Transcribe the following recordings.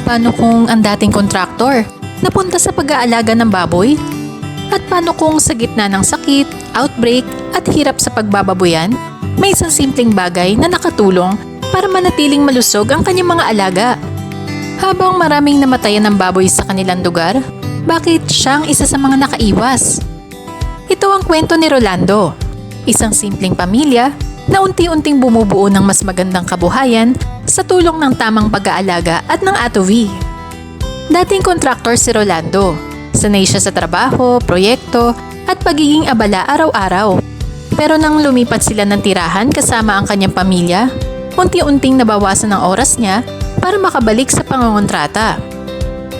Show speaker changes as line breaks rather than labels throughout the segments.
Paano kung ang dating kontraktor napunta sa pag-aalaga ng baboy? At paano kung sa gitna ng sakit, outbreak at hirap sa pagbababoyan, may isang simpleng bagay na nakatulong para manatiling malusog ang kanyang mga alaga? Habang maraming namatayan ng baboy sa kanilang lugar, bakit siya ang isa sa mga nakaiwas? Ito ang kwento ni Rolando, isang simpleng pamilya na unti-unting bumubuo ng mas magandang kabuhayan sa tulong ng tamang pag-aalaga at ng atovi. Dating kontraktor si Rolando, sanay siya sa trabaho, proyekto at pagiging abala araw-araw. Pero nang lumipat sila ng tirahan kasama ang kanyang pamilya, unti-unting nabawasan ang oras niya para makabalik sa pangongontrata.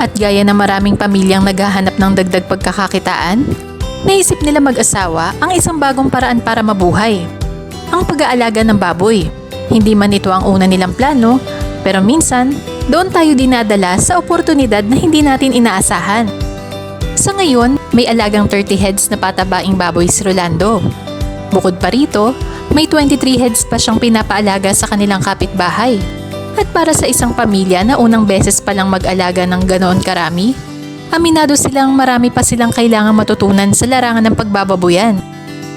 At gaya ng maraming pamilyang naghahanap ng dagdag pagkakakitaan, naisip nila mag-asawa ang isang bagong paraan para mabuhay, ang pag-aalaga ng baboy. Hindi man ito ang una nilang plano, pero minsan, doon tayo dinadala sa oportunidad na hindi natin inaasahan. Sa ngayon, may alagang 30 heads na patabaing baboy si Rolando. Bukod pa rito, may 23 heads pa siyang pinapaalaga sa kanilang kapitbahay. At para sa isang pamilya na unang beses palang mag-alaga ng ganoon karami, aminado silang marami pa silang kailangang matutunan sa larangan ng pagbababoyan.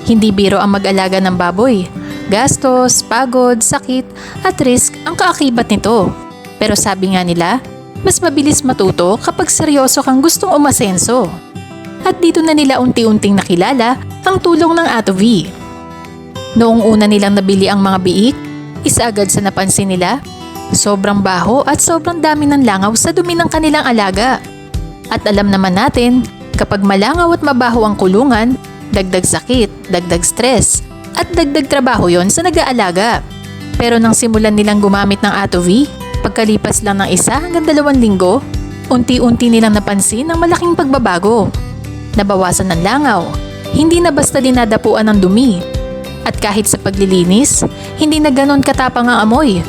Hindi biro ang mag-alaga ng baboy. Gastos, pagod, sakit at risk ang kaakibat nito. Pero sabi nga nila, mas mabilis matuto kapag seryoso kang gustong umasenso. At dito na nila unti-unting nakilala ang tulong ng atovi. Noong una nilang nabili ang mga biik, isa agad sa napansin nila, sobrang baho at sobrang dami ng langaw sa dumi ng kanilang alaga. At alam naman natin, kapag malangaw at mabaho ang kulungan, dagdag sakit, dagdag stress, at dagdag trabaho yon sa nag-aalaga. Pero nang simulan nilang gumamit ng atovi, pagkalipas lang ng 1 hanggang 2 linggo, unti-unti nilang napansin ang malaking pagbabago. Nabawasan ng langaw, hindi na basta dinadapuan ng dumi. At kahit sa paglilinis, hindi na ganon katapang ang amoy.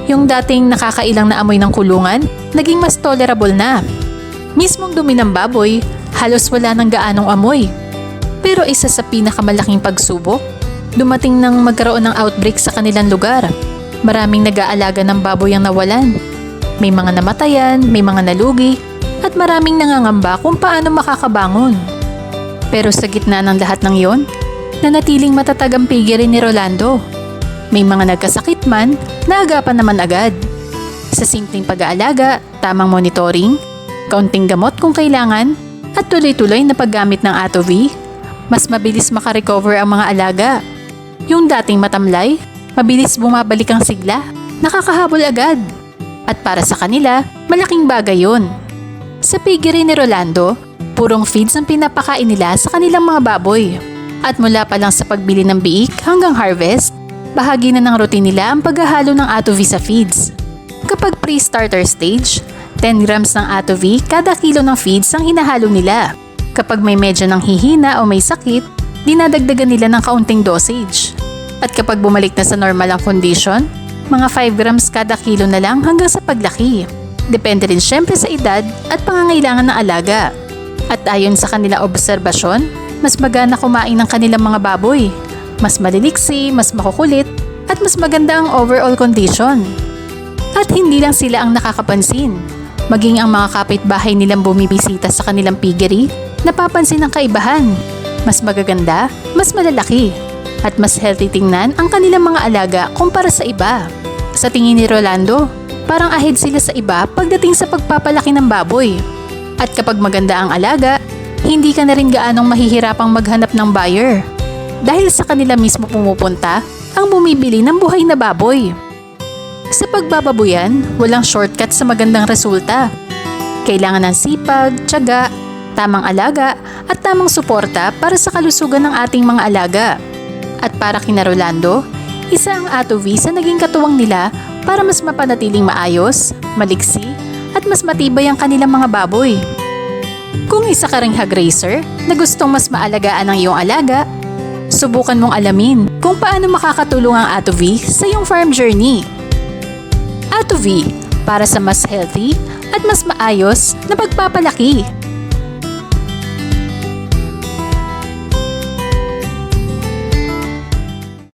Yung dating nakakailang na amoy ng kulungan, naging mas tolerable na. Mismong dumi ng baboy, halos wala ng gaanong amoy. Pero isa sa pinakamalaking pagsubok, dumating nang magkaroon ng outbreak sa kanilang lugar. Maraming nag-aalaga ng baboy ang nawalan. May mga namatayan, may mga nalugi, at maraming nangangamba kung paano makakabangon. Pero sa gitna ng lahat ng yon, nanatiling matatag ang piggery ni Rolando. May mga nagkasakit man, naagapan naman agad. Sa simpleng pag-aalaga, tamang monitoring, kaunting gamot kung kailangan, at tuloy-tuloy na paggamit ng atovi, mas mabilis makarecover ang mga alaga. Yung dating matamlay, mabilis bumabalik ang sigla, nakakahabol agad. At para sa kanila, malaking bagay yun. Sa piggery ni Rolando, purong feeds ang pinapakain nila sa kanilang mga baboy. At mula pa lang sa pagbili ng biik hanggang harvest, bahagi na ng routine nila ang paghahalo ng atovi sa feeds. Kapag pre-starter stage, 10 grams ng atovi kada kilo ng feeds ang hinahalo nila. Kapag may medyo ng hihina o may sakit, dinadagdagan nila ng kaunting dosage. At kapag bumalik na sa normal ang condition, mga 5 grams kada kilo na lang hanggang sa paglaki. Depende rin syempre sa edad at pangangailangan ng alaga. At ayon sa kanilang obserbasyon, mas magana kumain ng kanilang mga baboy. Mas maliliksi, mas makukulit, at mas maganda ang overall condition. At hindi lang sila ang nakakapansin. Maging ang mga kapitbahay nilang bumibisita sa kanilang piggery, napapansin ang kaibahan. Mas magaganda, mas malalaki, at mas healthy tingnan ang kanilang mga alaga kumpara sa iba. Sa tingin ni Rolando, parang ahead sila sa iba pagdating sa pagpapalaki ng baboy. At kapag maganda ang alaga, hindi ka na rin gaanong mahihirapang maghanap ng buyer. Dahil sa kanila mismo pumupunta ang bumibili ng buhay na baboy. Sa pagbababoyan, walang shortcut sa magandang resulta. Kailangan ng sipag, tiyaga, tamang alaga at tamang suporta para sa kalusugan ng ating mga alaga. At para kina Rolando, isa ang atovi sa naging katuwang nila para mas mapanatiling maayos, maliksi at mas matibay ang kanilang mga baboy. Kung isa ka ring hog raiser na gustong mas maalagaan ang iyong alaga, subukan mong alamin kung paano makakatulong ang atovi sa iyong farm journey. Atovi, para sa mas healthy at mas maayos na pagpapalaki.